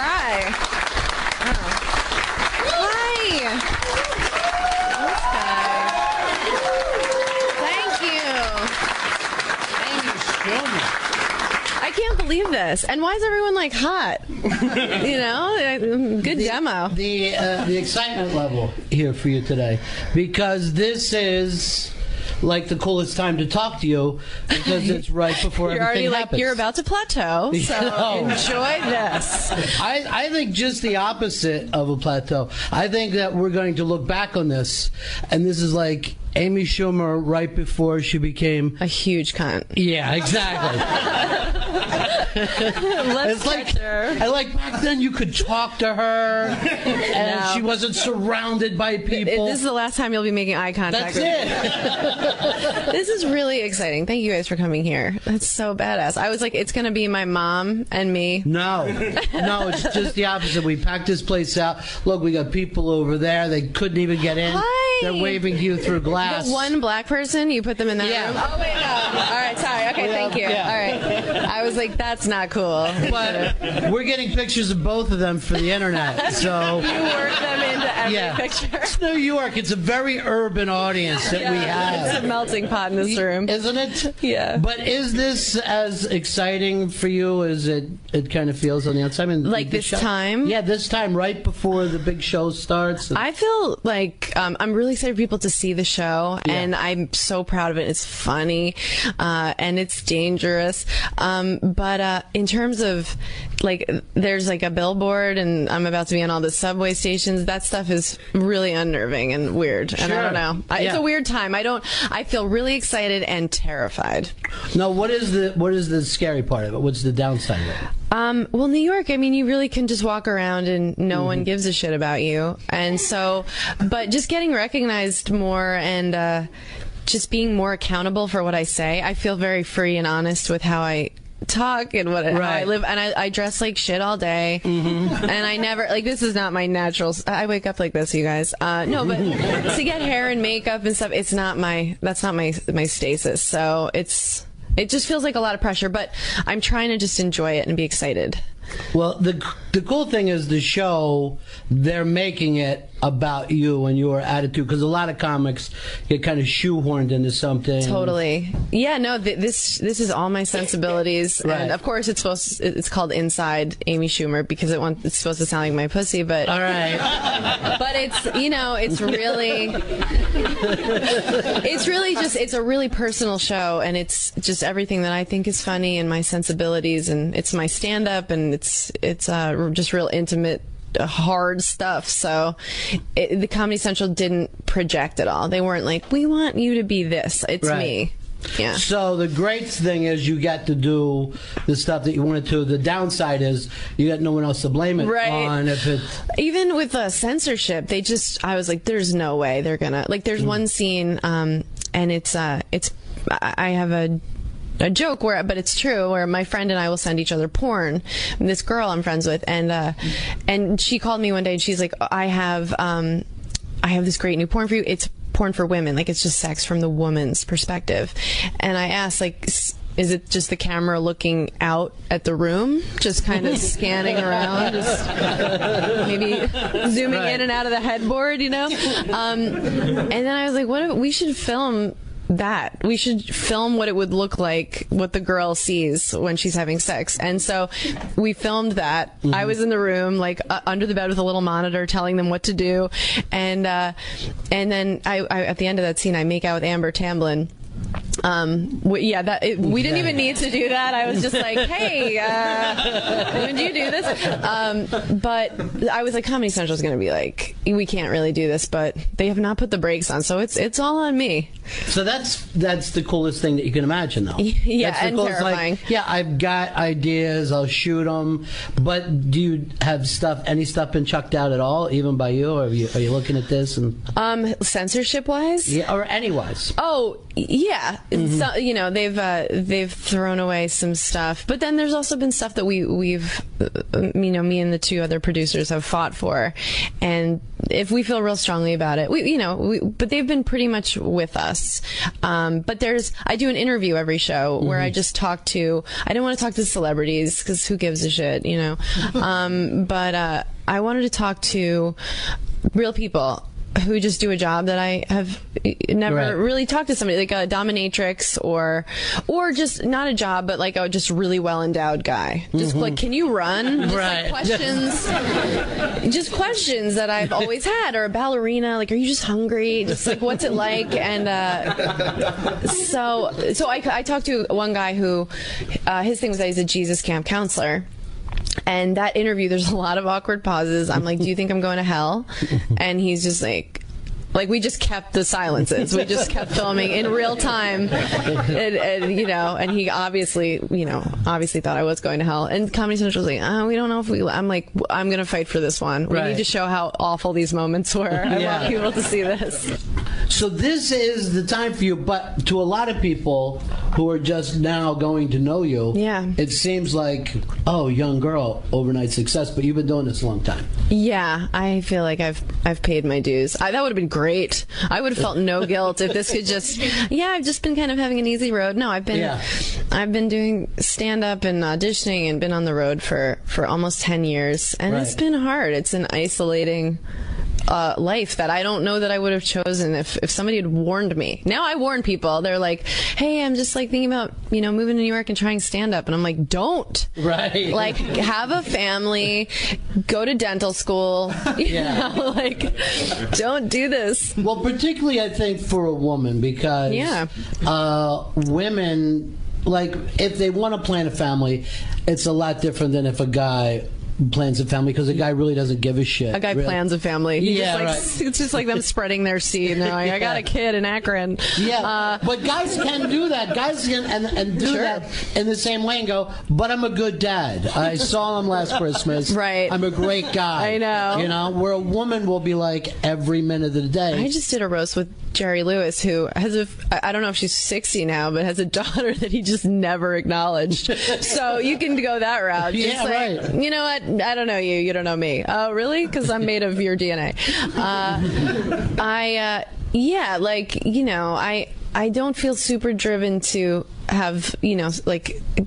cry. Oh. Hi. I can't believe this. And why is everyone like hot? You know, good demo. The excitement level here for you today, because this is like the coolest time to talk to you, because it's right before you're everything already happens. like you're about to plateau, so enjoy this. I think just the opposite of a plateau. I think that we're going to look back on this, and this is like Amy Schumer right before she became a huge cunt. Yeah, exactly. It's like, I like back then you could talk to her, and she wasn't surrounded by people. This is the last time you'll be making eye contact. That's it. This is really exciting. Thank you guys for coming here. That's so badass. I was like, it's going to be my mom and me. No, it's just the opposite. We packed this place out. Look, we got people over there. They couldn't even get in. Hi. They're waving to you through glass. The one black person, you put them in that room? Oh, wait, no. All right, sorry. Okay, thank you. Yeah. All right. I was like, that's not cool. But we're getting pictures of both of them for the internet. So you work them into every picture. It's New York. It's a very urban audience that we have. It's a melting pot in this room. Isn't it? Yeah. But is this as exciting for you as it kind of feels on the outside? I mean, like this time? Yeah, this time, right before the big show starts. I feel like I'm really excited for people to see the show, and I'm so proud of it. It's funny, and it's dangerous. But in terms of, like, there's like a billboard, and I'm about to be on all the subway stations. That stuff is really unnerving and weird. And I don't know. It's a weird time. I feel really excited and terrified. No, what is the scary part of it? What's the downside of it? Well, New York, I mean, you really can just walk around and no one gives a shit about you. And so, but just getting recognized more and just being more accountable for what I say. I feel very free and honest with how I talk and how I live, and I dress like shit all day, and I never, like, this is not my natural, I wake up like this, you guys. No, but to get hair and makeup and stuff, that's not my stasis, so it just feels like a lot of pressure, but I'm trying to just enjoy it and be excited. Well, the cool thing is the show, they're making it about you and your attitude, because a lot of comics get kind of shoehorned into something. Totally. Yeah, no, this is all my sensibilities, Right. and of course it's called Inside Amy Schumer because it's supposed to sound like my pussy, but all right. But it's really it's a really personal show, and it's just everything that I think is funny and my sensibilities, and it's my stand-up, and it's just real intimate, hard stuff. So the Comedy Central didn't project it all. They weren't like, we want you to be this. It's me. Yeah. So the great thing is you got to do the stuff that you wanted to. The downside is you got no one else to blame it on. If it's even with censorship, I was like, there's no way they're gonna, like, there's one scene, and I have a joke but it's true, where my friend and I will send each other porn. This girl I'm friends with, and she called me one day and she's like, I have this great new porn for you. It's porn for women, like, it's just sex from the woman's perspective. And I asked, like, is it just the camera looking out at the room, just kind of scanning around, just maybe zooming in and out of the headboard, you know? And then I was like, we should film that. We should film what it would look like, what the girl sees when she's having sex. And so we filmed that. I was in the room, like, under the bed with a little monitor telling them what to do. And then I at the end of that scene, I make out with Amber Tamblyn. We didn't even need to do that. I was just like, hey, would you do this? But I was like, Comedy Central is going to be like, we can't really do this, but they have not put the brakes on, so it's all on me. So that's the coolest thing that you can imagine, though. Yeah, that's the and coolest, terrifying. Like, yeah, I've got ideas, I'll shoot them, but do you have any stuff been chucked out at all, even by you, or are you looking at this? And censorship-wise? Yeah, or any-wise. Oh, Yeah, so, you know, they've thrown away some stuff, but then there's also been stuff that we've you know, me and the two other producers have fought for, and if we feel real strongly about it, but they've been pretty much with us. But I do an interview every show where I just I don't want to talk to celebrities because who gives a shit, you know, but I wanted to talk to real people who just do a job that I have never really talked to somebody, like a dominatrix or just not a job, but like a just really well endowed guy. Just like, can you run? Just like questions, just questions that I've always had, or a ballerina, like, are you just hungry? Just like, what's it like? And so I talked to one guy who his thing was that he's a Jesus camp counselor. And that interview, there's a lot of awkward pauses. I'm like, do you think I'm going to hell? And he's just like we just kept the silences. We just kept filming in real time. And you know, and he obviously thought I was going to hell. And Comedy Central was like, oh, we don't know if I'm like, I'm going to fight for this one. We need to show how awful these moments were. I want people to see this. So this is the time for you, but to a lot of people who are just now going to know you, it seems like, oh, young girl, overnight success, but you've been doing this a long time. Yeah, I feel like I've paid my dues. That would have been great. I would have felt no guilt if this could just, I've just been kind of having an easy road. No, I've been doing stand-up and auditioning and been on the road for almost 10 years, and it's been hard. It's an isolating life that I don't know that I would have chosen if somebody had warned me. Now I warn people. They're like, hey, I'm just like thinking about, moving to New York and trying stand-up. And I'm like, don't. Right. Like, have a family, go to dental school. You know, like, don't do this. Well, particularly I think for a woman, because women, like, if they want to plan a family, it's a lot different than if a guy plans a family, because a guy really doesn't give a shit. A guy plans a family. It's just like them spreading their seed. And they're like, I got a kid in Akron. But guys can do that. Guys can and do that in the same way and go, but I'm a good dad. I saw him last Christmas. Right. I'm a great guy. I know. Where a woman will be like every minute of the day. I just did a roast with Jerry Lewis, who has I don't know if she's 60 now, but has a daughter that he just never acknowledged. So you can go that route. Just like, you know what? I don't know you. You don't know me. Oh, really? Because I'm made of your DNA. I don't feel super driven to have,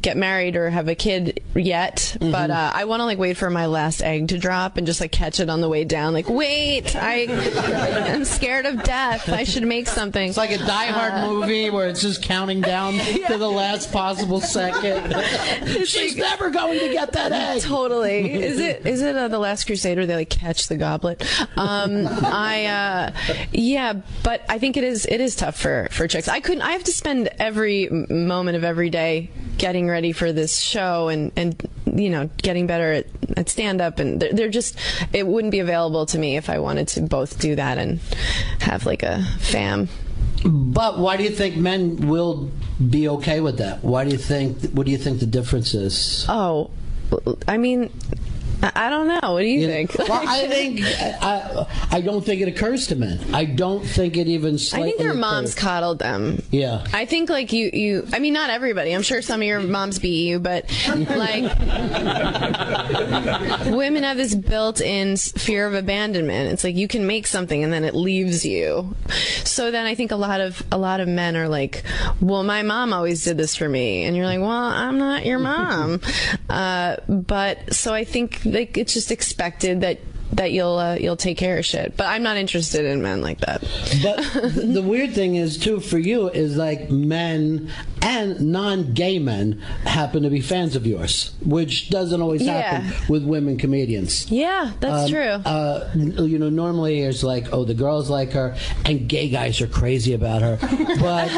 get married or have a kid yet, but I want to wait for my last egg to drop and just catch it on the way down. Wait, I'm scared of death. I should make something. It's like a Die Hard movie where it's just counting down to the last possible second. She's never going to get that egg. Totally. Is it The Last Crusade where they catch the goblet? But I think it is tough for chicks. I have to spend every moment of every day getting ready for this show and getting better at stand-up, and they're just, it wouldn't be available to me if I wanted to both do that and have a fam. But why do you think men will be okay with that? What do you think the difference is? Oh, I mean, I don't know. What do you think? Well, I think I don't think it occurs to men. I don't think it even slightly I think their moms coddled them. Yeah. I think you I mean, not everybody. I'm sure some of your moms beat you, but women have this built-in fear of abandonment. It's you can make something and then it leaves you. So then I think a lot of men are like, well, my mom always did this for me, and you're like, well, I'm not your mom. But so I think it's just expected that you'll take care of shit. But I'm not interested in men like that. But the weird thing is too for you is men and non-gay men happen to be fans of yours, which doesn't always happen with women comedians. Yeah, that's true. Normally it's the girls like her and gay guys are crazy about her. But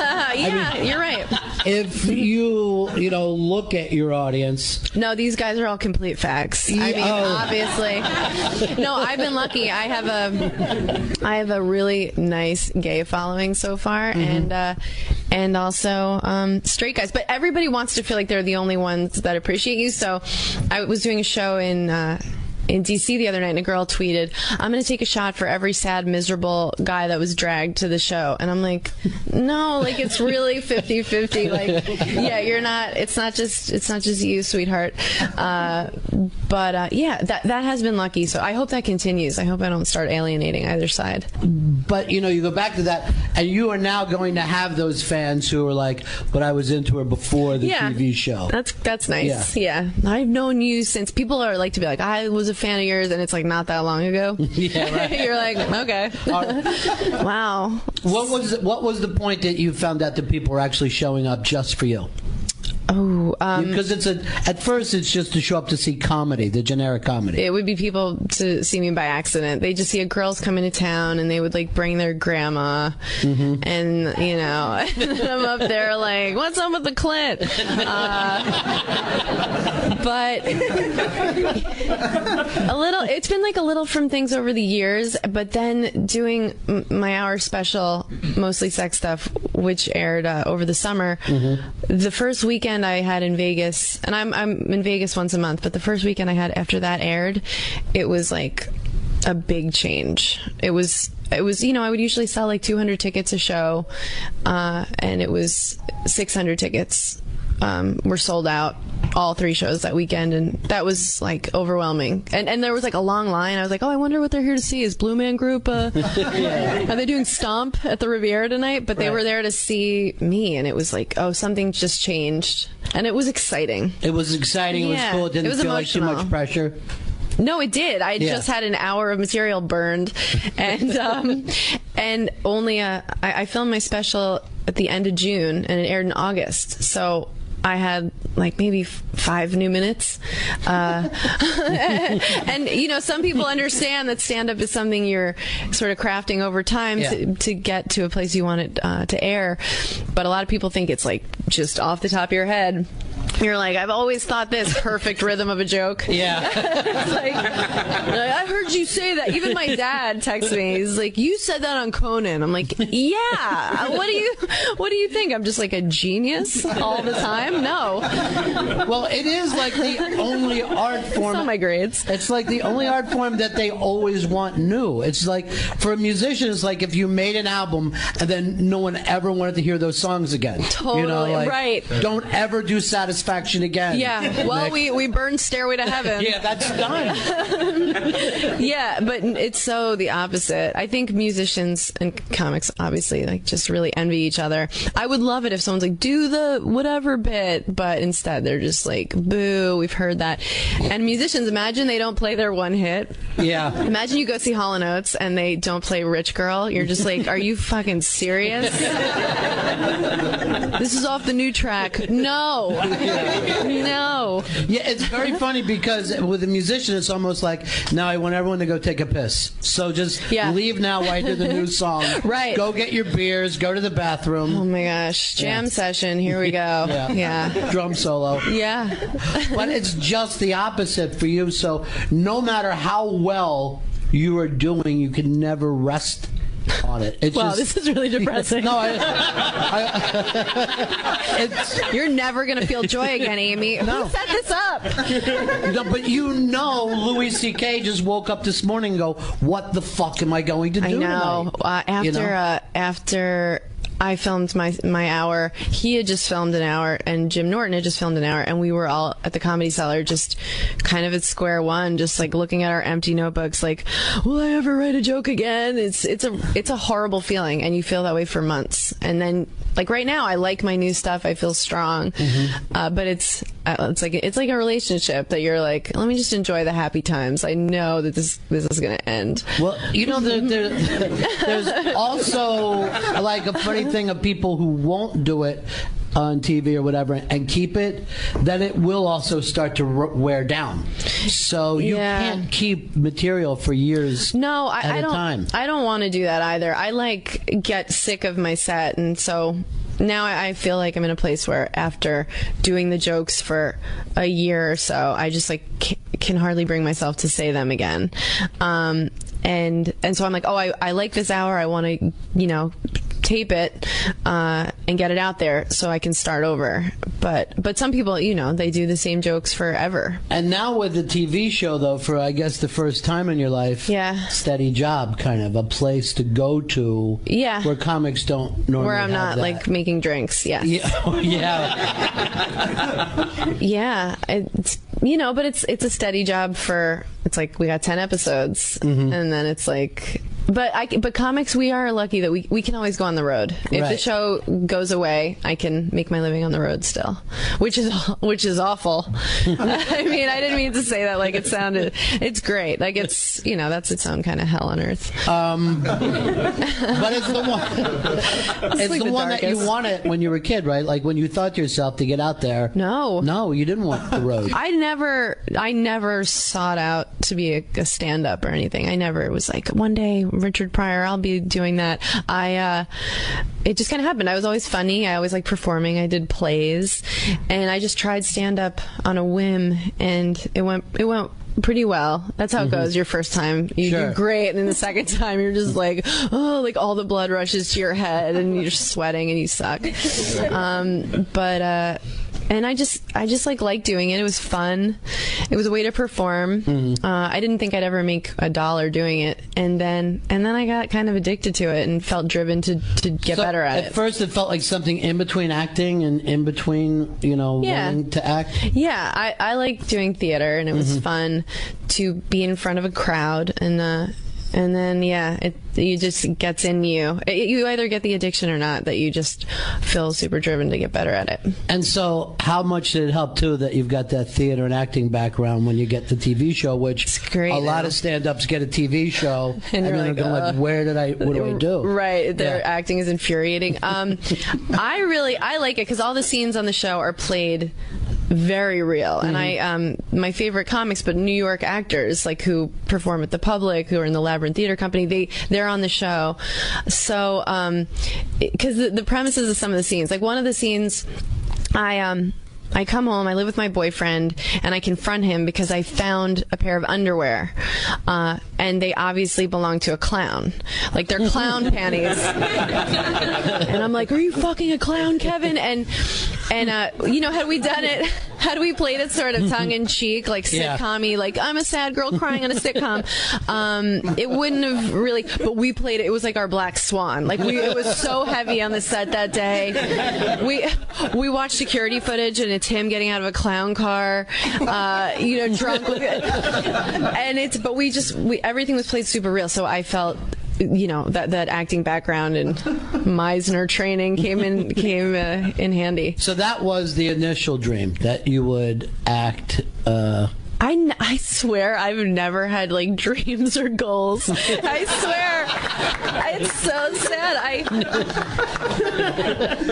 you're right. If you look at your audience, no, these guys are all complete facts. Obviously. No, I've been lucky. I have a really nice gay following so far, and also straight guys. But everybody wants to feel like they're the only ones that appreciate you. So I was doing a show in in DC the other night, and a girl tweeted, "I'm going to take a shot for every sad, miserable guy that was dragged to the show." And I'm like, no, like, it's really 50-50. Like, yeah, you're not. It's not just you, sweetheart. But yeah, that has been lucky. So I hope that continues. I hope I don't start alienating either side. But you know, you go back to that, and you are now going to have those fans who are like, "But I was into her before the TV show." That's nice. Yeah, I've known you since. People are like to be like, "I was a fan of yours," and it's like not that long ago. Yeah, right. You're like, okay. Wow. What was the point that you found out that people were actually showing up just for you? Oh, because at first it's just to show up to see comedy, the generic comedy. It would be people to see me by accident. They just see girls come into town and they would like bring their grandma, and you know, I'm up there like, "What's up with the clit?" But it's been like a little from things over the years. But then doing my hour special, mostly sex stuff, which aired over the summer, the first weekend I had in Vegas, and I'm in Vegas once a month, but the first weekend I had after that aired, it was like a big change. It was, you know, I would usually sell like 200 tickets a show, and it was 600 tickets were sold out all 3 shows that weekend, and that was like overwhelming. And there was like a long line. I was like, oh, I wonder what they're here to see. Is Blue Man Group are they doing Stomp at the Riviera tonight? But they were there to see me, and it was like, oh, something just changed, and it was exciting. It was exciting. It was cool. It didn't feel like too much pressure. No, it did. I just had an hour of material burned, and and only I filmed my special at the end of June, and it aired in August. So I had like maybe 5 new minutes, and you know, some people understand that stand-up is something you're sort of crafting over time to get to a place you want it to air. But a lot of people think it's like just off the top of your head. You're like, I've always thought this perfect rhythm of a joke. Yeah. It's like, I heard you say that. Even my dad texts me. He's like, you said that on Conan. I'm like, yeah. What do you think? I'm just like a genius all the time? No. Well, it is like the only art form. It's on my grades. It's like the only art form that they always want new. It's like, for a musician, it's like if you made an album and then no one ever wanted to hear those songs again. Totally. You know, like, right. Don't ever do Satisfaction again. Yeah. Well, we burned Stairway to Heaven. Yeah, that's done. Yeah, but it's so the opposite. I think musicians and comics obviously like just really envy each other. I would love it if someone's like, do the whatever bit, but instead they're just like, boo, we've heard that. And musicians, imagine they don't play their one hit. Yeah. Imagine you go see Hall & Oates and they don't play Rich Girl. You're just like, are you fucking serious? This is off the new track. No. No. Yeah, it's very funny because with a musician, it's almost like, now I want everyone to go take a piss. So just leave now while I do the new song. Right. Go get your beers, go to the bathroom. Oh my gosh. Jam session. Here we go. Yeah. Drum solo. Yeah. But it's just the opposite for you. So no matter how well you are doing, you can never rest on it. It's this is really depressing. No, you're never going to feel joy again, Amy. No. Who set this up? No, but you know, Louis C.K. just woke up this morning and go, what the fuck am I going to do tonight? After I filmed my hour, he had just filmed an hour, and Jim Norton had just filmed an hour, and we were all at the Comedy Cellar just kind of at square one, just like looking at our empty notebooks like, will I ever write a joke again? It's a horrible feeling, and you feel that way for months. And then like right now I like my new stuff, I feel strong, but it's like a relationship that you're like, let me just enjoy the happy times. I know that this is going to end. Well, you know, there's also like a funny thing of people who won't do it on TV or whatever and keep it, then it will also start to wear down. So you can't keep material for years at a time. I don't want to do that either. I like get sick of my set, and so now I feel like I'm in a place where after doing the jokes for a year or so, I just like can hardly bring myself to say them again. And so I'm like, oh, I like this hour. I want to, tape it and get it out there so I can start over. But some people, you know, they do the same jokes forever. And now with the TV show, though, for I guess the first time in your life, steady job, kind of a place to go to, where comics don't normally where I'm have not that. like making drinks. Yeah. Yeah. It's, you know, but it's a steady job for, it's like we got 10 episodes, and then it's like. But comics, we are lucky that we can always go on the road. If the show goes away, I can make my living on the road still, which is awful. I mean, I didn't mean to say that like it sounded. It's great. Like it's, you know, that's its own kind of hell on earth. But it's the one. It's like the one that you wanted when you were a kid, right? Like when you thought to yourself to get out there. No, you didn't want the road. I never sought out to be a stand-up or anything. I never was like, one day, Richard Pryor, I'll be doing that. It just kind of happened. I was always funny. I always liked performing. I did plays, and I just tried stand-up on a whim, and it went pretty well. That's how it goes. Your first time, you do great, and then the second time, you're just like, oh, like all the blood rushes to your head, and you're sweating, and you suck. And I just like doing it. It was fun. It was a way to perform. I didn't think I'd ever make $1 doing it, and then I got kind of addicted to it and felt driven to get better at it. At first, it felt like something in between acting and in between, you know, learning to act. Yeah, I like doing theater, and it was fun to be in front of a crowd, and then it just gets in you. You either get the addiction or not, that you just feel super driven to get better at it. And so how much did it help too that you've got that theater and acting background when you get the TV show, which a lot of stand-ups get a TV show and then they're going like, what do I do? Right, their acting is infuriating. I like it because all the scenes on the show are played very real, and my favorite comics, but New York actors like who perform at the Public, who are in the Labyrinth Theater Company, they're on the show. So because the premises of some of the scenes, like one of the scenes, I come home, I live with my boyfriend, and I confront him because I found a pair of underwear, and they obviously belong to a clown. Like, they're clown panties. And I'm like, are you fucking a clown, Kevin? And you know, had we played it sort of tongue-in-cheek, like sitcom-y, like, I'm a sad girl crying on a sitcom, it wouldn't have really, but we played it, it was like our Black Swan. Like, it was so heavy on the set that day. We watched security footage, and it's him getting out of a clown car, you know, drunk with it. And everything was played super real, so I felt, you know, that acting background and Meisner training came in handy. So that was the initial dream, that you would act. I swear I've never had like dreams or goals. I swear. It's so sad.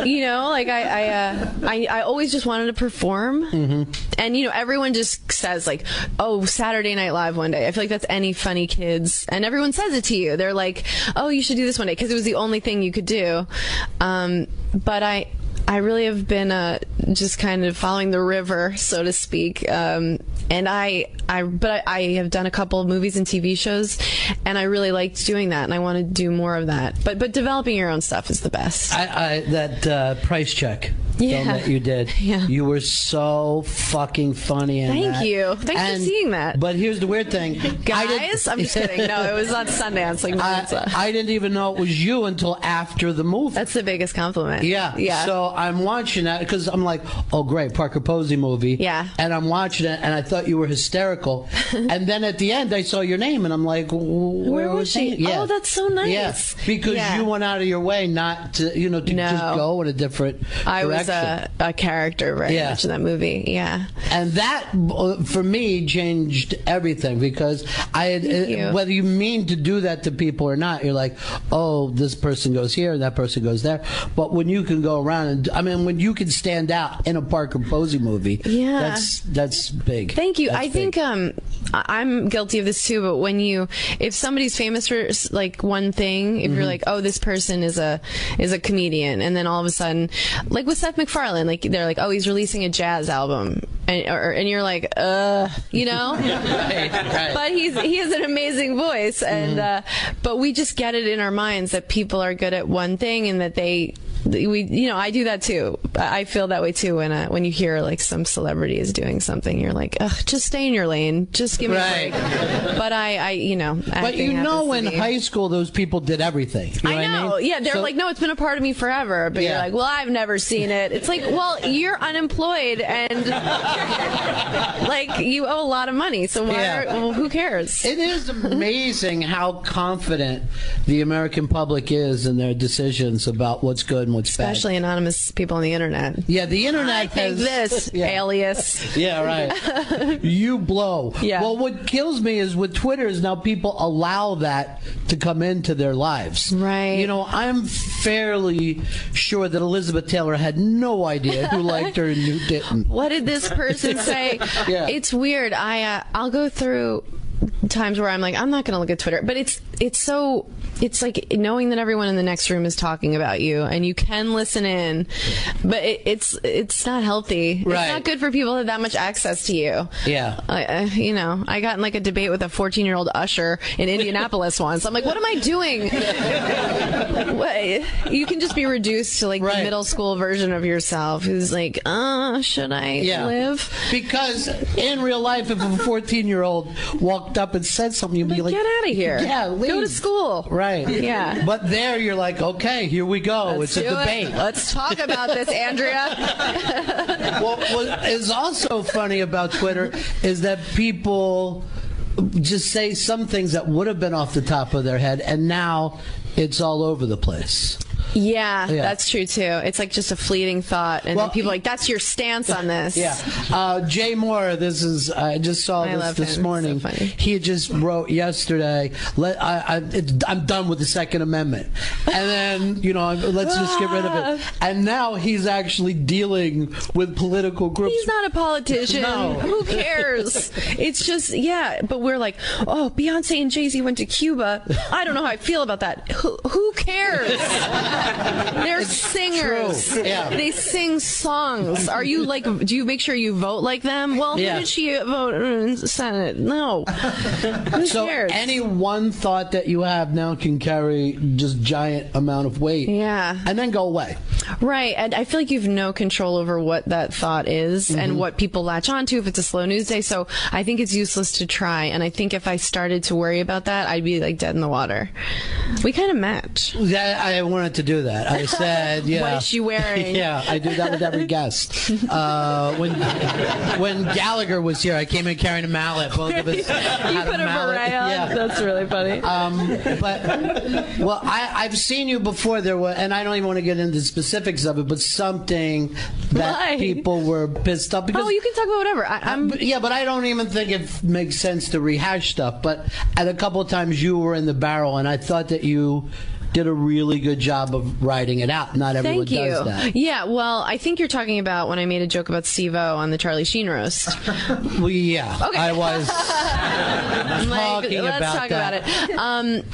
You know, like I always just wanted to perform. And you know, everyone just says like, oh, Saturday Night Live one day. I feel like that's any funny kids, and everyone says it to you. They're like, oh, you should do this one day, because it was the only thing you could do. But I really have been just kind of following the river, so to speak. And I have done a couple of movies and TV shows, and I really liked doing that, and I want to do more of that. But developing your own stuff is the best. That Price Check film that you did, you were so fucking funny in that. Thank you. Thanks for seeing that. But here's the weird thing. Guys, I'm just kidding. No, it was on Sundance. Like, I didn't even know it was you until after the movie. That's the biggest compliment. Yeah. So I'm watching that because I'm like, oh, great, Parker Posey movie. Yeah. And I'm watching it, and I thought you were hysterical. And then at the end, I saw your name, and I'm like, where was she? Yeah. Oh, that's so nice. Yeah. Because you went out of your way not to, you know, to just go in a different direction. I was a character very much in that movie. Yeah. And that, for me, changed everything, because whether you mean to do that to people or not, you're like, oh, this person goes here and that person goes there. But when you can go around and, I mean, when you can stand out in a Parker Posey movie, that's big. Thank you. I think I'm guilty of this too, but if somebody's famous for like one thing, if you're like, oh, this person is a comedian, and then all of a sudden, like with Seth MacFarlane, like they're like, oh, he's releasing a jazz album. and you're like, you know. Right. But he has an amazing voice, and but we just get it in our minds that people are good at one thing, and that I do that too. I feel that way too when you hear like some celebrity is doing something, you're like, ugh, just stay in your lane, just give me a break. But But in high school, those people did everything. You know I know. What I mean? Yeah, they're like, no, it's been a part of me forever. But you're like, well, I've never seen it. It's like, well, you're unemployed and like you owe a lot of money, so who cares? It is amazing how confident the American public is in their decisions about what's good and what's Especially bad. Anonymous people on the internet. Yeah, the internet I think this alias. Yeah, right. You blow. Yeah. Well, what kills me is with Twitter is now people allow that to come into their lives. Right. You know, I'm fairly sure that Elizabeth Taylor had no idea who liked her and who didn't. What did this person say? It's weird. I'll go through times where I'm like, I'm not going to look at Twitter, but it's like knowing that everyone in the next room is talking about you and you can listen in, but it's not healthy. Right. It's not good for people to have that much access to you. Yeah. I got in like a debate with a 14-year-old usher in Indianapolis once. I'm like, what am I doing? You can just be reduced to like the middle school version of yourself who's like, should I live? Because in real life, if a 14-year-old walked up and said something, you'd be like, get out of here. Yeah, leave. Go to school. Right. Yeah. But there you're like, okay, here we go. It's a debate. Let's talk about this, Andrea. What is also funny about Twitter is that people just say some things that would have been off the top of their head, and now it's all over the place. Yeah, that's true too. It's like just a fleeting thought, and then people are like, "That's your stance on this." Yeah, Jay Moore. I just saw this morning. So funny. He just wrote yesterday. I'm done with the Second Amendment, and then let's just get rid of it. And now he's actually dealing with political groups. He's not a politician. No. Who cares? It's just but we're like, oh, Beyonce and Jay-Z went to Cuba. I don't know how I feel about that. Who cares? They're singers. True. Yeah. They sing songs. Are you like? Do you make sure you vote like them? Well, who did she vote in the Senate? No. Who cares? Any one thought that you have now can carry just giant amount of weight. Yeah. And then go away. Right. And I feel like you have no control over what that thought is and what people latch onto if it's a slow news day. So I think it's useless to try. And I think if I started to worry about that, I'd be like dead in the water. We kind of match. I wanted to do that. I said, What is she wearing? Yeah, I do that with every guest. When Gallagher was here, I came in carrying a mallet. Both of us you had put a mallet. beret on? Yeah. That's really funny. I've seen you before. There were, and I don't even want to get into the specifics of it, but something that people were pissed off because. Oh, you can talk about whatever. But I don't even think it makes sense to rehash stuff. But at a couple of times you were in the barrel, and I thought that you did a really good job of writing it out. Not everyone does that. Yeah, well, I think you're talking about when I made a joke about Steve-O on the Charlie Sheen roast. Well, yeah, okay. I was talking let's about talk that. about it.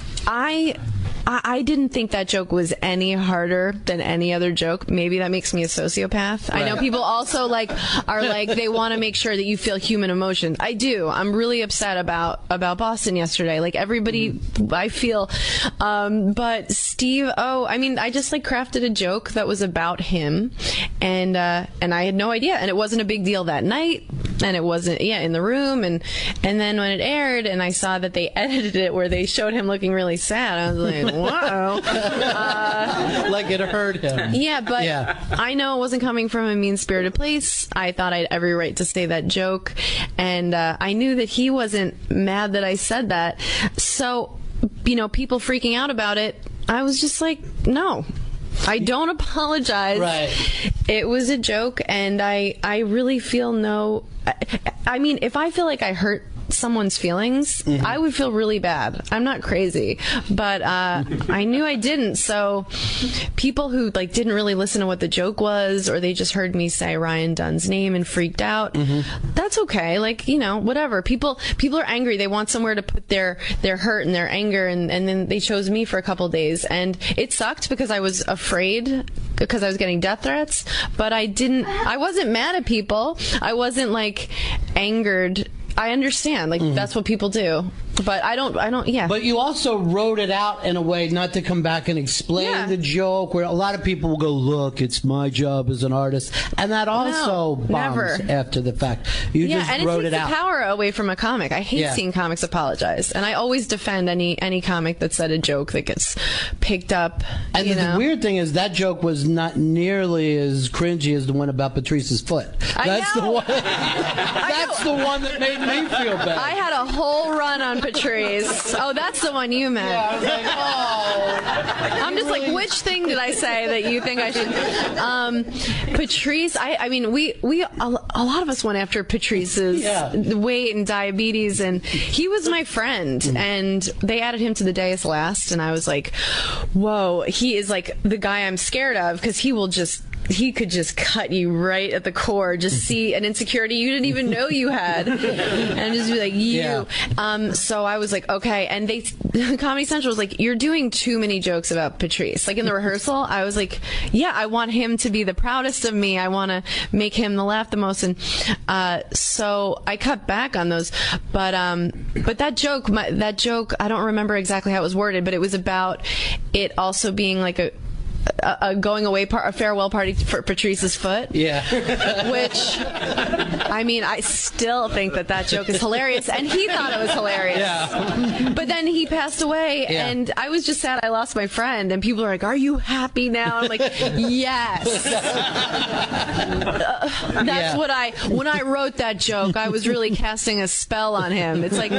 I didn't think that joke was any harder than any other joke. Maybe that makes me a sociopath. Right. I know people also are like they want to make sure that you feel human emotion. I do. I'm really upset about Boston yesterday. Like everybody, I feel. But Steve-O, I just crafted a joke that was about him, and I had no idea, and it wasn't a big deal that night, and it wasn't in the room, and then when it aired, and I saw that they edited it where they showed him looking really sad, I was like, wow. Like it hurt him. Yeah, but I know it wasn't coming from a mean-spirited place. I thought I had every right to say that joke, and I knew that he wasn't mad that I said that. So, people freaking out about it, I was just like, no. I don't apologize. Right. It was a joke, and I really feel if I feel like I hurt someone's feelings, I would feel really bad. I'm not crazy, but I knew I didn't. So people who like didn't really listen to what the joke was, or they just heard me say Ryan Dunn's name and freaked out, that's okay. Like, you know, whatever. People are angry. They want somewhere to put their hurt and their anger, and then they chose me for a couple days, and it sucked because I was afraid because I was getting death threats, but I wasn't mad at people. I wasn't like angered. I understand, like that's what people do, but I don't. Yeah. But you also wrote it out in a way not to come back and explain the joke, where a lot of people will go, "Look, it's my job as an artist," and that also bombs after the fact. You just wrote it out. And it takes the power away from a comic. I hate seeing comics apologize, and I always defend any comic that said a joke that gets picked up. And the weird thing is that joke was not nearly as cringy as the one about Patrice's foot. That's the one. That's the one that made me feel bad. I had a whole run on Patrice. Oh, that's the one you meant. Yeah, I was like, oh. I'm just like, which thing did I say that you think I should? Patrice, I mean, a lot of us went after Patrice's weight and diabetes, and he was my friend, and they added him to the dais last, and I was like, whoa, he is like the guy I'm scared of, because he could just cut you right at the core, just see an insecurity you didn't even know you had, and just be like, you. So I was like, okay. And Comedy Central was like, you're doing too many jokes about Patrice. Like in the rehearsal, I was like, yeah, I want him to be the proudest of me. I want to make him laugh the most. And so I cut back on those. But that joke, I don't remember exactly how it was worded, but it was about it also being like a going away a farewell party for Patrice's foot. Yeah. Which, I mean, I still think that joke is hilarious, and he thought it was hilarious. Yeah. But then he passed away, and I was just sad I lost my friend, and people are like, "Are you happy now?" I'm like, "Yes." That's what when I wrote that joke, I was really casting a spell on him. It's like,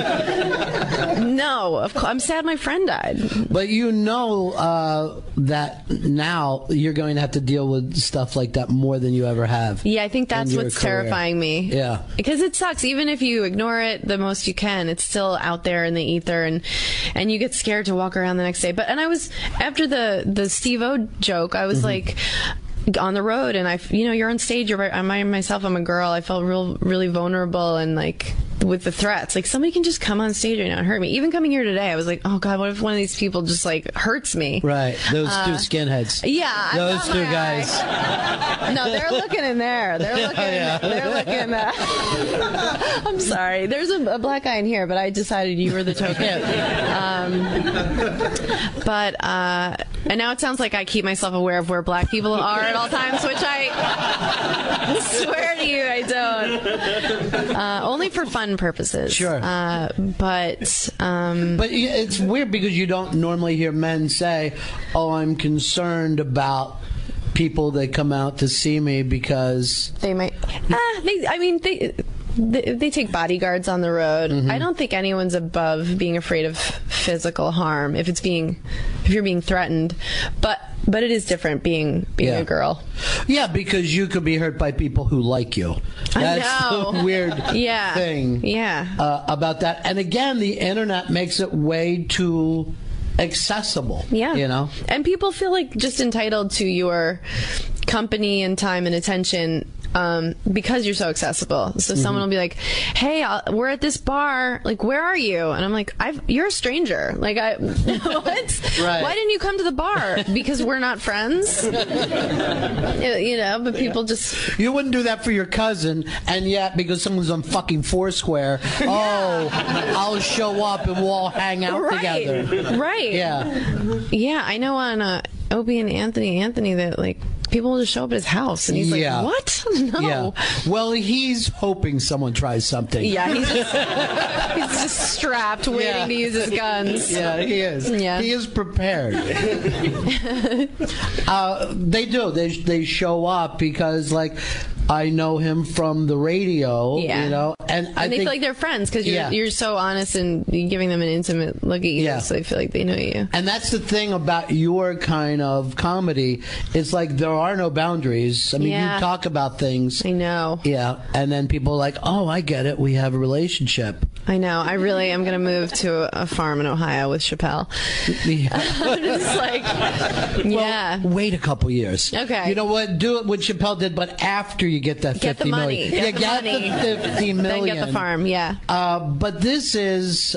no, of course, I'm sad my friend died. But you know that now you're going to have to deal with stuff like that more than you ever have. Yeah, I think that's what's terrifying me. Yeah. Because it sucks. Even if you ignore it the most you can, it's still out there in the ether, and you get scared to walk around the next day. But I was, after the Steve-O joke, I was like, on the road, and you're on stage, I'm myself, I'm a girl, I felt really vulnerable, and like with the threats, like somebody can just come on stage right now and hurt me. Even coming here today, I was like, oh god, what if one of these people just like hurts me? Right, those two skinheads. Yeah, those two guys. No, they're looking in there. They're looking. I'm sorry. There's a black guy in here, but I decided you were the token. And now it sounds like I keep myself aware of where black people are at all times, which I swear to you I don't. Only for fun purposes. Sure. But it's weird because you don't normally hear men say, "Oh, I'm concerned about people that come out to see me because they might." They take bodyguards on the road. I don't think anyone's above being afraid of physical harm if you're being threatened. But it is different being a girl. Yeah, because you could be hurt by people who like you. That's the weird thing about that. And again, the internet makes it way too accessible. Yeah. You know? And people feel like just entitled to your company and time and attention because you're so accessible. So someone will be like, "Hey, we're at this bar. Like, where are you?" And I'm like, "You're a stranger. Like, what? Right. Why didn't you come to the bar? Because we're not friends." But people just... You wouldn't do that for your cousin, and yet because someone's on fucking Foursquare, I'll show up and we'll all hang out together. Right. Yeah. Yeah, I know on Opie and Anthony that, like, people will just show up at his house, and he's like, "What? No." Yeah. Well, he's hoping someone tries something. Yeah, he's just strapped, waiting to use his guns. Yeah, he is. Yeah. He is prepared. They do. They show up because, like, I know him from the radio, and they feel like they're friends because you're so honest and you're giving them an intimate look at you, so they feel like they know you. And that's the thing about your kind of comedy. It's like there are no boundaries. I mean, you talk about things. I know. Yeah, and then people are like, "Oh, I get it. We have a relationship." I know. I really am going to move to a farm in Ohio with Chappelle. I'm just like, yeah. Well, wait a couple years. Okay. You know what? Do it what Chappelle did, but after you get that 50 million. Get the 50 million. Then get the farm, yeah. But this is...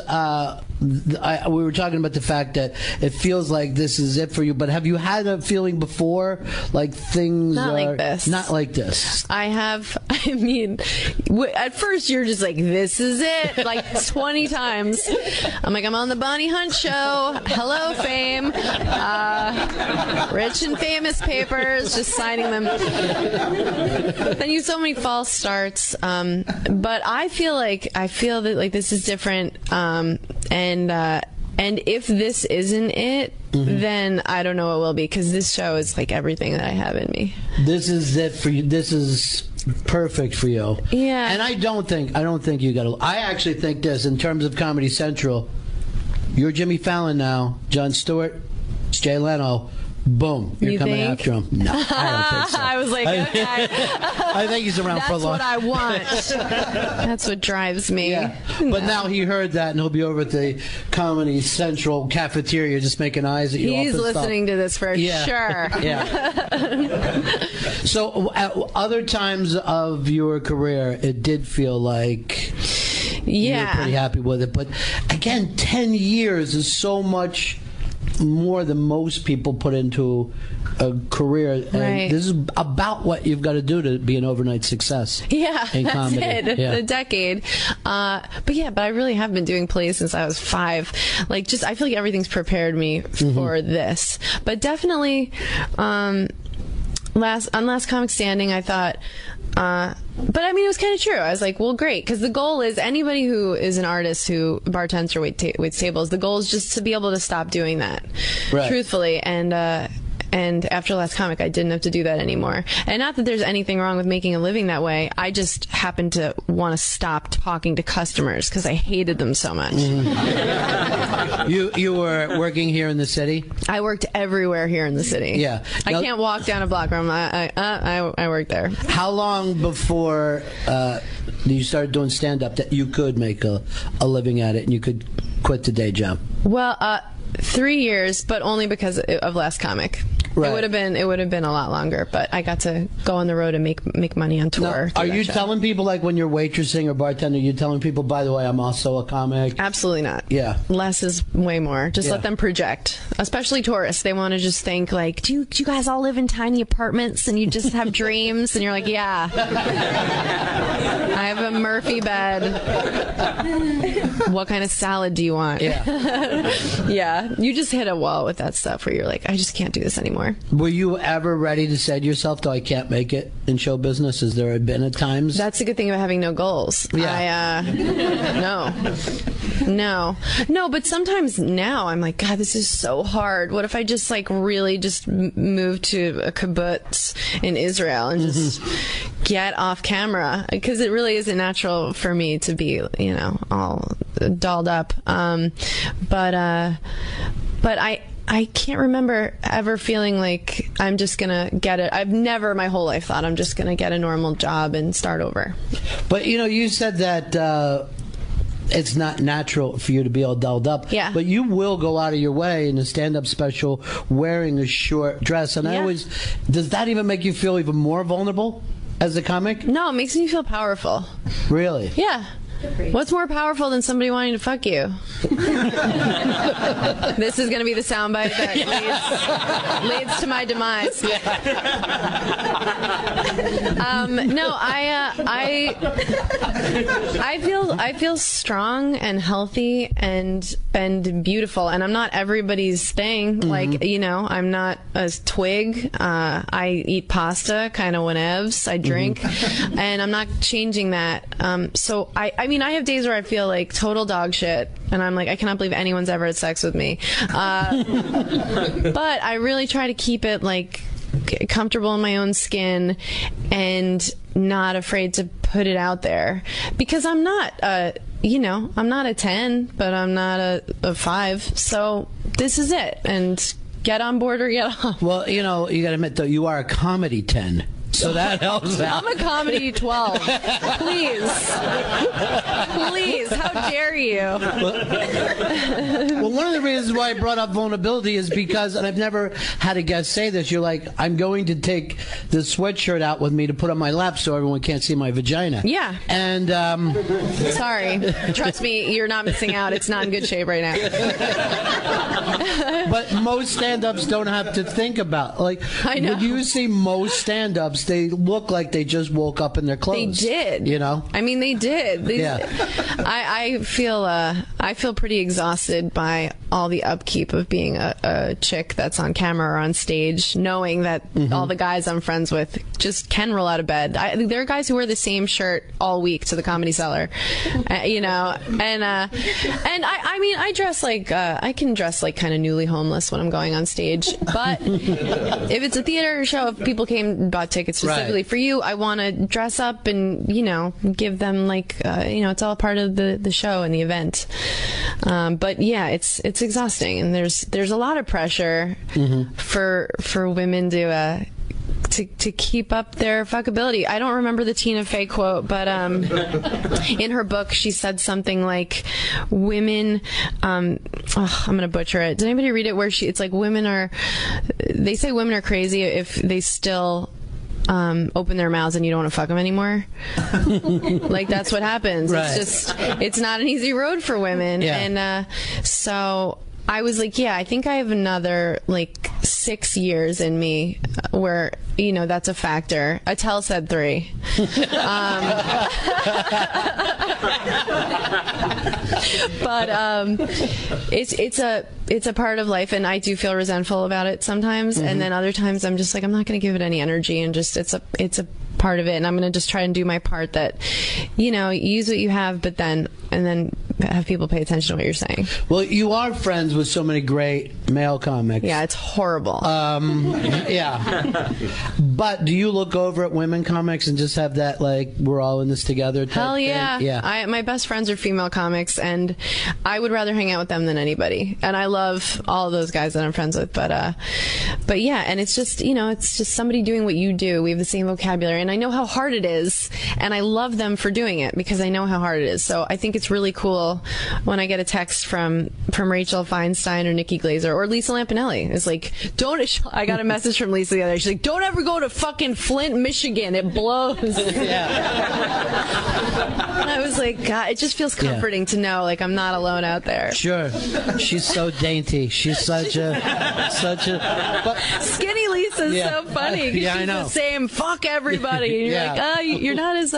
we were talking about the fact that it feels like this is it for you, but have you had a feeling before, like things not are like this? Not like this. I have. I mean, at first you're just like, this is it, like 20 times. I'm like, I'm on the Bonnie Hunt show. Hello, fame. Rich and famous papers, just signing them. Then you have so many false starts. But I feel that like this is different. And if this isn't it, then I don't know what will be, because this show is like everything that I have in me. This is it for you. This is perfect for you. Yeah. And I don't think you got to. I actually think this, in terms of Comedy Central, you're Jimmy Fallon now. Jon Stewart, it's Jay Leno. Boom. You're coming after him. No, I don't think so. I was like, okay. I think he's around for a long time. That's what I want. That's what drives me. Yeah. But now he heard that, and he'll be over at the Comedy Central cafeteria just making eyes at you. He's listening to this for sure. Yeah. So at other times of your career, it did feel like you were pretty happy with it. But again, 10 years is so much more than most people put into a career, and this is about what you've got to do to be an overnight success. Yeah, in comedy. That's it. A decade. But I really have been doing plays since I was 5. Like, just I feel like everything's prepared me for this. But definitely, on Last Comic Standing, I thought. But I mean, it was kind of true. I was like, well, great, because the goal is anybody who is an artist who bartends or waits tables, the goal is just to be able to stop doing that, truthfully. And after Last Comic, I didn't have to do that anymore. And not that there's anything wrong with making a living that way. I just happened to want to stop talking to customers because I hated them so much. You were working here in the city? I worked everywhere here in the city. Yeah. I can't walk down a block room. I worked there. How long before you started doing stand-up that you could make a living at it and you could quit the day job? Well, 3 years, but only because of Last Comic. Right. It would have been a lot longer, but I got to go on the road and make money on tour. Now, are you telling people, like when you're waitressing or bartending, you're telling people, by the way, I'm also a comic? Absolutely not. Yeah. Less is way more. Just let them project. Especially tourists. They want to just think like, do you guys all live in tiny apartments and you just have dreams? And you're like, yeah. I have a Murphy bed. What kind of salad do you want? Yeah. Yeah. You just hit a wall with that stuff where you're like, I just can't do this anymore. Were you ever ready to say to yourself, though, I can't make it in show business? Has there been at times? That's the good thing about having no goals. Yeah. No, but sometimes now I'm like, God, this is so hard. What if I just like really just move to a kibbutz in Israel and just get off camera? Because it really isn't natural for me to be, all dolled up. But I can't remember ever feeling like I'm just going to get it. I've never my whole life thought I'm just going to get a normal job and start over. But, you said that it's not natural for you to be all dolled up. Yeah. But you will go out of your way in a stand-up special wearing a short dress. And does that even make you feel even more vulnerable as a comic? No, it makes me feel powerful. Really? Yeah. What's more powerful than somebody wanting to fuck you? This is going to be the soundbite that leads to my demise. No, I feel strong and healthy and beautiful, and I'm not everybody's thing. Like, I'm not a twig. I eat pasta kind of whenevs. I drink, and I'm not changing that. So I mean, I have days where I feel like total dog shit, and I'm like, I cannot believe anyone's ever had sex with me. But I really try to keep it like comfortable in my own skin and not afraid to put it out there, because I'm not I'm not a 10, but I'm not a 5. So this is it, and get on board or get off. Well, you got to admit, though, you are a comedy 10. So that helps out. I'm a comedy 12. Please, how dare you? Well, one of the reasons why I brought up vulnerability is because, and I've never had a guest say this, you're like, I'm going to take the sweatshirt out with me to put on my lap so everyone can't see my vagina. Yeah. And sorry, trust me, you're not missing out. It's not in good shape right now. But most stand-ups don't have to think about, like, I know. when you see most stand-ups, they look like they just woke up in their clothes. They did. You know? I mean, they did. Yeah. I feel pretty exhausted by all the upkeep of being a chick that's on camera or on stage, knowing that all the guys I'm friends with just can roll out of bed. There are guys who wear the same shirt all week to the Comedy Cellar, you know, and I mean, I dress like I can dress like kind of newly homeless when I'm going on stage, but if it's a theater show, if people came and bought tickets specifically for you, I want to dress up and, you know, give them like you know, it's all part of the show and the event. But yeah, it's exhausting, and there's a lot of pressure for women to keep up their fuckability. I don't remember the Tina Fey quote, but in her book she said something like, women I'm gonna butcher it. Did anybody read it? Where it's like, they say women are crazy if they still open their mouths and you don't want to fuck them anymore. Like, that's what happens. Right. It's not an easy road for women. Yeah. And so I was like, yeah, I think I have another like 6 years in me where, you know, that's a factor. Attell said 3. But it's a part of life, and I do feel resentful about it sometimes, and then other times I'm just like, I'm not going to give it any energy, and just it's a part of it, and I'm going to just try and do my part, that, you know, use what you have, but then have people pay attention to what you're saying. Well, you are friends with so many great male comics. Yeah, it's horrible. Yeah. But do you look over at women comics and just have that, like, we're all in this together type Hell yeah. thing? Yeah. My best friends are female comics, and I would rather hang out with them than anybody. And I love all of those guys that I'm friends with. But yeah, and it's just, you know, it's just somebody doing what you do. We have the same vocabulary, and I know how hard it is, and I love them for doing it because I know how hard it is. So I think it's really cool when I get a text from Rachel Feinstein or Nikki Glaser or Lisa Lampanelli. It's like, I got a message from Lisa the other day. She's like, don't ever go to fucking Flint, Michigan. It blows. Yeah. And I was like, God, it just feels comforting to know, like, I'm not alone out there. Sure. She's so dainty. She's such a but, Skinny Lisa's so funny. Yeah, she's I know. the same. Fuck everybody. And you're like, oh, you're not as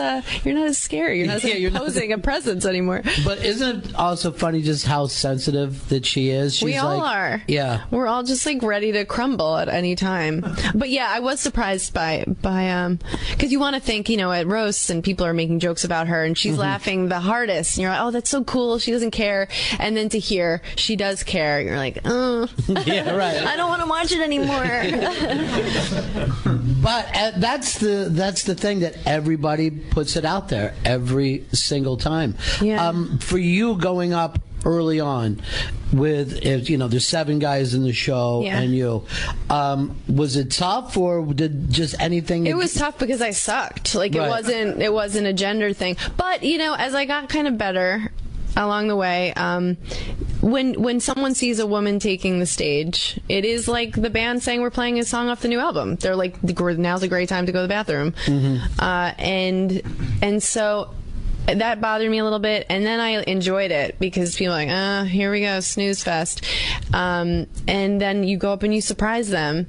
scary. You're not as imposing a presence anymore. But isn't it also funny just how sensitive that she is? She's we all are. Yeah. We're all just like ready to crumble at any time. But yeah, I was surprised by because you want to think, you know, at roasts and people are making jokes about her and she's laughing the hardest. And you're like, oh, that's so cool. She doesn't care. And then to hear she does care, you're like, oh. Yeah, right. I don't want to watch it anymore. But that's the thing, that everybody puts it out there every single time. Yeah. For you going up early on with, you know, there's 7 guys in the show and you, was it tough, or did just anything? It was tough because I sucked. Like, it wasn't a gender thing. But, you know, as I got kind of better along the way, when someone sees a woman taking the stage, it is like the band saying we're playing a song off the new album. They're like, now's a great time to go to the bathroom. And so that bothered me a little bit, and then I enjoyed it because people are like, here we go, snooze fest. And then you go up and you surprise them,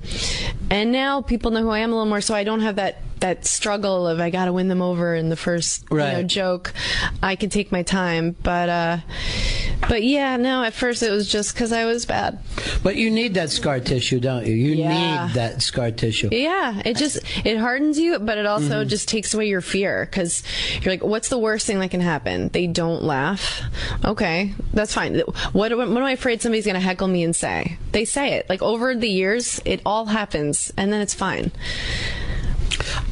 and now people know who I am a little more, so I don't have that struggle of I gotta win them over in the first joke. I can take my time, but yeah, no, at first it was just because I was bad. But you need that scar tissue, don't you? You need that scar tissue. Yeah, it hardens you, but it also just takes away your fear, because you're like, what's the worst thing that can happen? They don't laugh. Okay, that's fine. What am I afraid somebody's gonna heckle me and say? They say it. Like, over the years, it all happens, and then it's fine.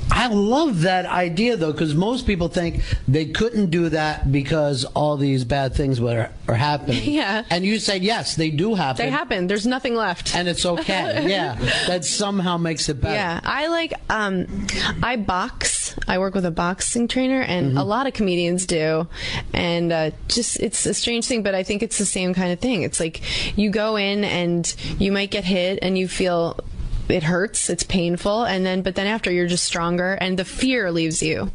I love that idea, though, because most people think they couldn't do that because all these bad things are happening. Yeah. And you said, yes, they do happen. They happen. There's nothing left. And it's okay. Yeah. That somehow makes it better. Yeah. I box. I work with a boxing trainer, and a lot of comedians do. And it's a strange thing, but I think it's the same kind of thing. It's like you go in and you might get hit and you feel it hurts, it's painful, but then after you're just stronger and the fear leaves you.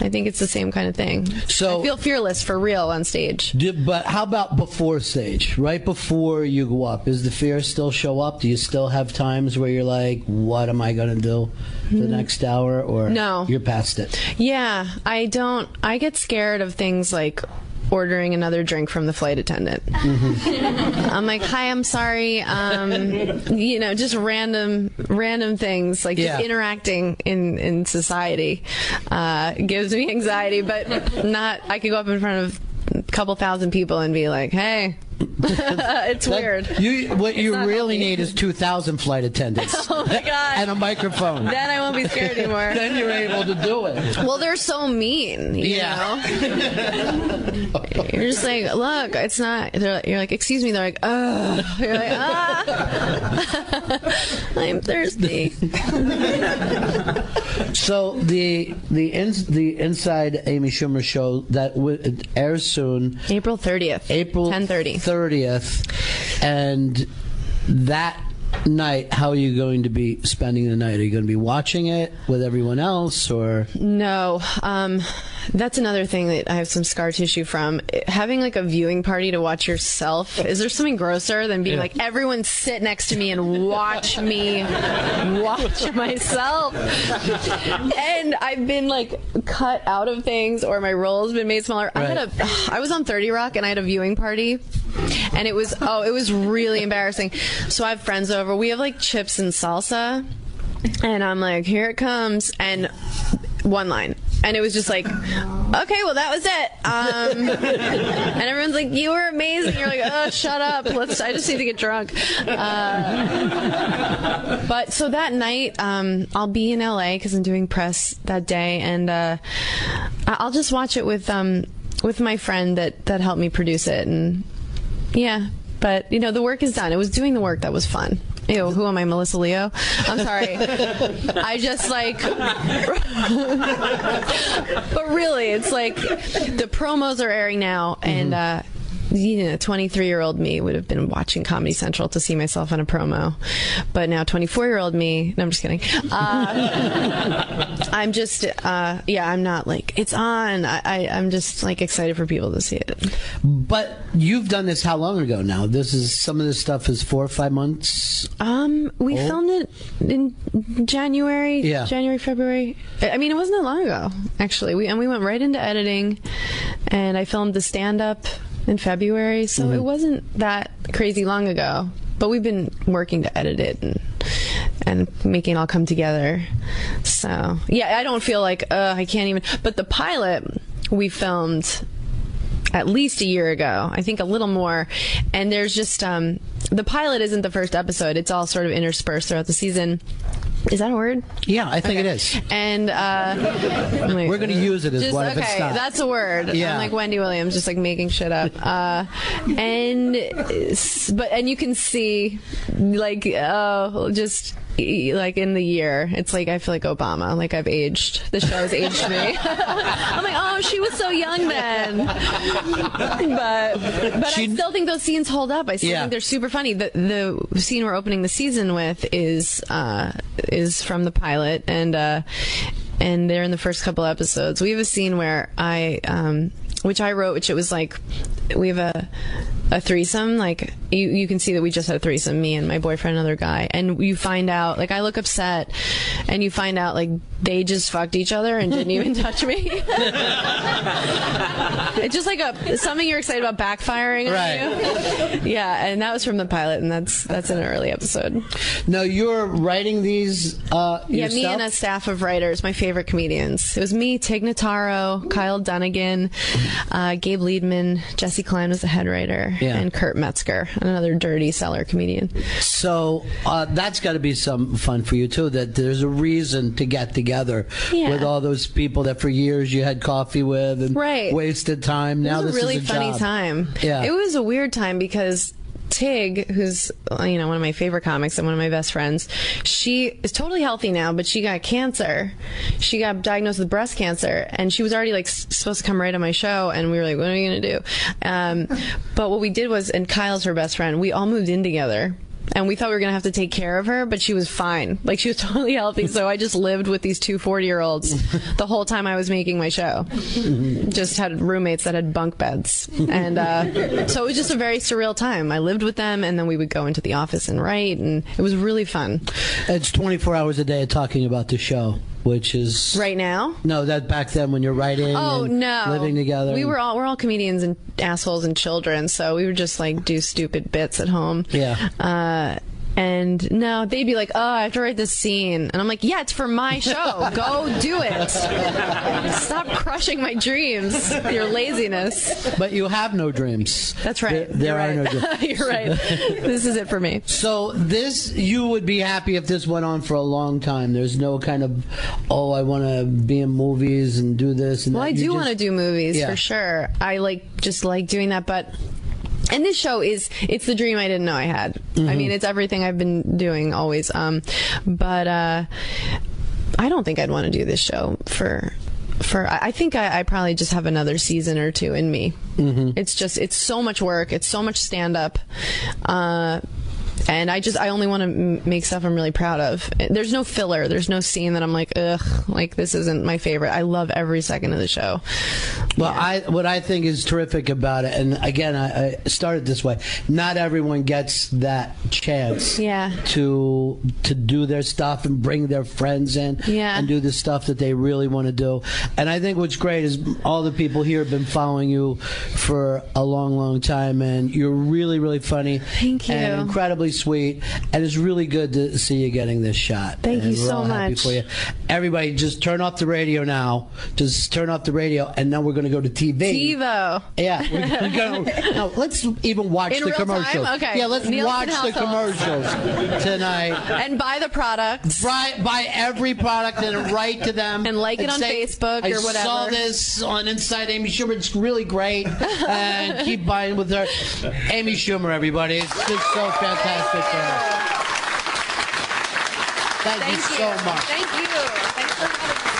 I think it's the same kind of thing. So I feel fearless for real on stage. But how about before stage? Right before you go up, does the fear still show up? Do you still have times where you're like, what am I going to do the next hour? Or no, you're past it? Yeah, I don't. I get scared of things like ordering another drink from the flight attendant. I'm like, hi, I'm sorry. Just random things, like just interacting in society gives me anxiety, but not. I could go up in front of a couple thousand people and be like, hey. It's weird. What you really need is 2,000 flight attendants. Oh my God. And a microphone. Then I won't be scared anymore. Then you're able to do it. Well, they're so mean, you know? You're just like, look, it's not. You're like, excuse me. They're like, ugh. You're like, I'm thirsty. So the Inside Amy Schumer show that airs soon, April 30th, April 10:30. And that night, how are you going to be spending the night? Are you going to be watching it with everyone else, or no? That's another thing that I have some scar tissue from. Having like a viewing party to watch yourself. Is there something grosser than being like, everyone sit next to me and watch me watch myself? And I've been like cut out of things, or my role's been made smaller. Right. I was on 30 Rock and I had a viewing party, and it was really embarrassing. So I have friends over. We have like chips and salsa, and I'm like, here it comes, and one line. And it was just like, okay, well, that was it. And everyone's like, you were amazing. You're like, oh, shut up. I just need to get drunk. But so that night, I'll be in LA because I'm doing press that day. And I'll just watch it with my friend that helped me produce it. And yeah, but, the work is done. It was doing the work that was fun. Ew, who am I, Melissa Leo? I'm sorry. I just like... But really, it's like the promos are airing now, and 23-year-old me would have been watching Comedy Central to see myself on a promo. But now 24-year-old me... No, I'm just kidding. I'm just... I'm not like, it's on. I'm just like excited for people to see it. But you've done this how long ago now? Some of this stuff is 4 or 5 months? We filmed it in January. Yeah. January, February. I mean, it wasn't that long ago, actually. We went right into editing, and I filmed the stand-up in February, so it wasn't that crazy long ago. But we've been working to edit it and making it all come together. So, yeah, I don't feel like, I can't even... But the pilot we filmed at least a year ago, I think a little more, and there's just... the pilot isn't the first episode. It's all sort of interspersed throughout the season. Is that a word? Yeah, I think it is. And like, we're going to use it as one if it's not. That's a word. Yeah. I'm like Wendy Williams, just like making shit up. And you can see, like, just like in the year, it's like I feel like Obama. Like I've aged. The show has aged me. I'm like, oh, she was so young then. But I still think those scenes hold up. I still think they're super funny. The scene we're opening the season with is from the pilot, and they're in the first couple episodes. We have a scene where which I wrote, which it was like, we have a threesome, like you can see that we just had a threesome, me and my boyfriend and another guy, and you find out, like, I look upset and you find out like they just fucked each other and didn't even touch me. It's just like something you're excited about backfiring on you. Yeah, and that was from the pilot, and that's an early episode. Now you're writing these yourself? Yeah, me and a staff of writers, my favorite comedians. It was me, Tig Notaro, Kyle Dunnigan, Gabe Liedman, Jesse Klein was the head writer, and Kurt Metzger, another dirty seller comedian. So that's got to be some fun for you too, that there's a reason to get together with all those people that for years you had coffee with and wasted time. Now this is a really funny time. Yeah. It was a weird time because Tig, who's one of my favorite comics and one of my best friends, she is totally healthy now, but she got cancer. She got diagnosed with breast cancer, and she was already supposed to come right on my show, and we were like, what are we gonna do? But what we did was, and Kyle's her best friend, we all moved in together. And we thought we were going to have to take care of her, but she was fine. She was totally healthy. So I just lived with these two 40-year-olds the whole time I was making my show. Just had roommates that had bunk beds. And so it was just a very surreal time. I lived with them, and then we would go into the office and write, and it was really fun. It's 24 hours a day talking about the show. Which is right now? No, that back then when you're writing. Oh no, living together. We're all comedians and assholes and children, so we would just do stupid bits at home. Yeah. And no, they'd be like, oh, I have to write this scene. And I'm like, yeah, it's for my show. Go do it. Stop crushing my dreams, your laziness. But you have no dreams. That's right. There are no dreams. You're right. This is it for me. So you would be happy if this went on for a long time. There's no kind of, I want to be in movies and do this. And I do want to do movies, for sure. I just like doing that, but... And this show it's the dream I didn't know I had. Mm-hmm. I mean, it's everything I've been doing always. But I don't think I'd want to do this show I think I probably just have another season or two in me. Mm-hmm. It's so much work. It's so much stand up. And I only want to make stuff I'm really proud of. There's no filler. There's no scene that I'm like, ugh, this isn't my favorite. I love every second of the show. Well, what I think is terrific about it, and again, I started this way. Not everyone gets that chance to do their stuff and bring their friends in and do the stuff that they really want to do. And I think what's great is all the people here have been following you for a long, long time, and you're really, really funny. Thank you. And incredibly sweet, and it's really good to see you getting this shot. Thank you so much. Happy for you. Everybody, just turn off the radio now. Just turn off the radio, and now we're going to go to TV. TiVo. Yeah, we're going to go. No, let's even watch the commercials. Okay. Yeah, let's watch the commercials tonight. And buy the products. Buy every product and write to them. And like it on Facebook or whatever. I saw this on Inside Amy Schumer. It's really great. And keep buying with her. Amy Schumer, everybody. It's just so fantastic. Thank you so much. Thank you. Thanks for having me.